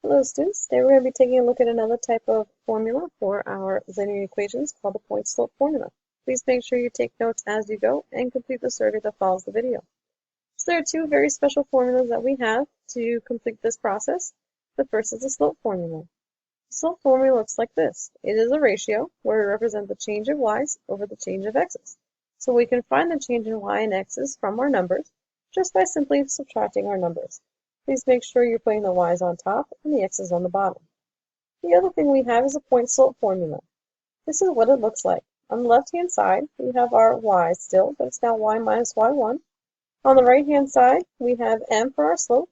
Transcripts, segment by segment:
Hello students, today we're going to be taking a look at another type of formula for our linear equations called the point-slope formula. Please make sure you take notes as you go and complete the survey that follows the video. So there are two very special formulas that we have to complete this process. The first is the slope formula. The slope formula looks like this. It is a ratio where we represent the change of y's over the change of x's. So we can find the change in y and x's from our numbers just by simply subtracting our numbers. Please make sure you're putting the y's on top and the x's on the bottom. The other thing we have is a point-slope formula. This is what it looks like. On the left-hand side, we have our y still, but it's now y minus y1. On the right-hand side, we have m for our slope,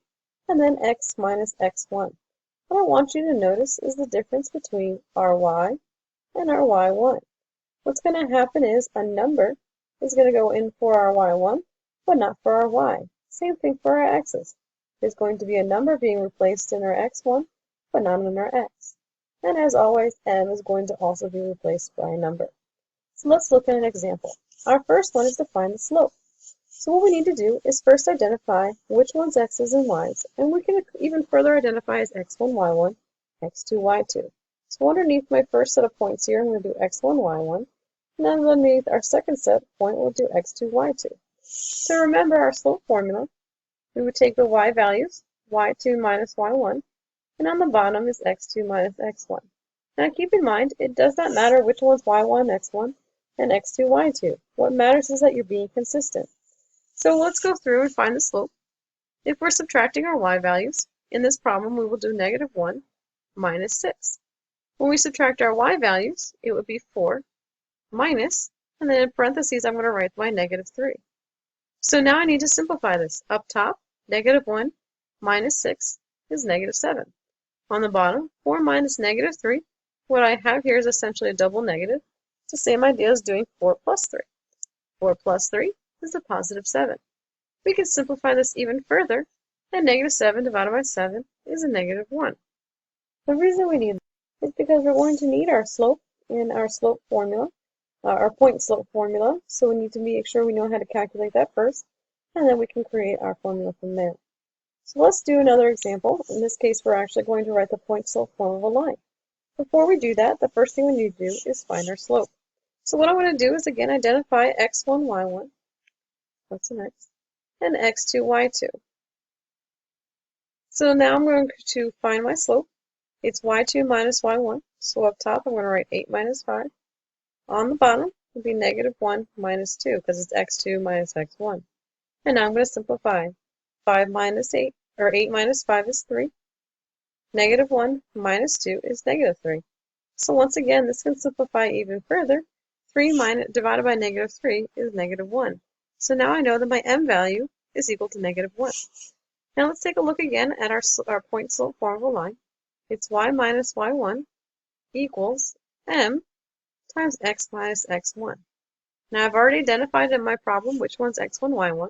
and then x minus x1. What I want you to notice is the difference between our y and our y1. What's going to happen is a number is going to go in for our y1, but not for our y. Same thing for our x's. There's going to be a number being replaced in our x1, but not in our x. And as always, m is going to also be replaced by a number. So let's look at an example. Our first one is to find the slope. So what we need to do is first identify which one's x's and y's, and we can even further identify as x1, y1, x2, y2. So underneath my first set of points here, I'm going to do x1, y1, and then underneath our second set point, we'll do x2, y2. To remember our slope formula, we would take the y values, y2 minus y1, and on the bottom is x2 minus x1. Now keep in mind, it does not matter which one's y1, x1, and x2, y2. What matters is that you're being consistent. So let's go through and find the slope. If we're subtracting our y values, in this problem we will do negative 1 minus 6. When we subtract our y values, it would be 4 minus, and then in parentheses I'm going to write my negative 3. So now I need to simplify this. Up top, negative 1 minus 6 is negative 7. On the bottom, 4 minus negative 3. What I have here is essentially a double negative. It's the same idea as doing 4 plus 3. 4 plus 3 is a positive 7. We can simplify this even further, and negative 7 divided by 7 is a negative 1. The reason we need this is because we're going to need our slope in our slope formula, our point slope formula, so we need to make sure we know how to calculate that first, and then we can create our formula from there. So let's do another example. In this case, we're actually going to write the point slope form of a line. Before we do that, the first thing we need to do is find our slope. So what I'm going to do is again identify x1, y1, that's an x, and x2, y2. So now I'm going to find my slope. It's y2 minus y1. So up top, I'm going to write 8 minus 5. On the bottom will be negative 1 minus 2 because it's x2 minus x1. And now I'm going to simplify. 5 minus 8, or 8 minus 5 is 3. Negative 1 minus 2 is negative 3. So once again, this can simplify even further. 3 divided by negative 3 is negative 1. So now I know that my m value is equal to negative 1. Now let's take a look again at our point slope form of a line. It's y minus y1 equals m times x minus x1. Now I've already identified in my problem which one's x1, y1,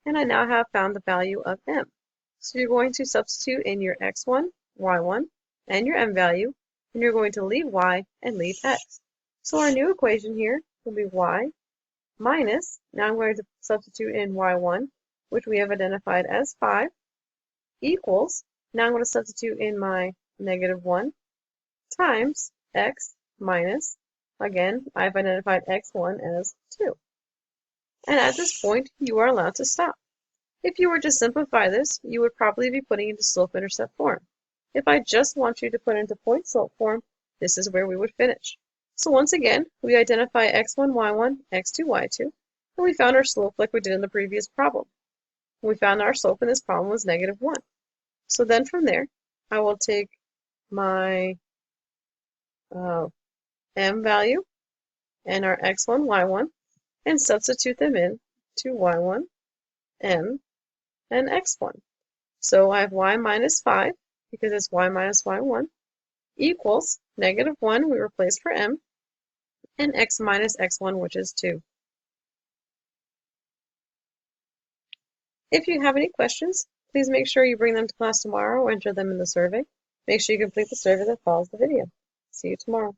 and I now have found the value of m. So you're going to substitute in your x1, y1, and your m value, and you're going to leave y and leave x. So our new equation here will be y minus, now I'm going to substitute in y1, which we have identified as 5, equals, now I'm going to substitute in my negative 1, times x minus, again, I've identified x1 as 2. And at this point, you are allowed to stop. If you were to simplify this, you would probably be putting it into slope-intercept form. If I just want you to put it into point-slope form, this is where we would finish. So once again, we identify x1, y1, x2, y2, and we found our slope like we did in the previous problem. We found our slope in this problem was negative 1. So then from there, I will take my m value and our x1, y1, and substitute them in to y1, m, and x1. So I have y minus 5, because it's y minus y1, equals negative 1, we replace for m, and x minus x1, which is 2. If you have any questions, please make sure you bring them to class tomorrow or enter them in the survey. Make sure you complete the survey that follows the video. See you tomorrow.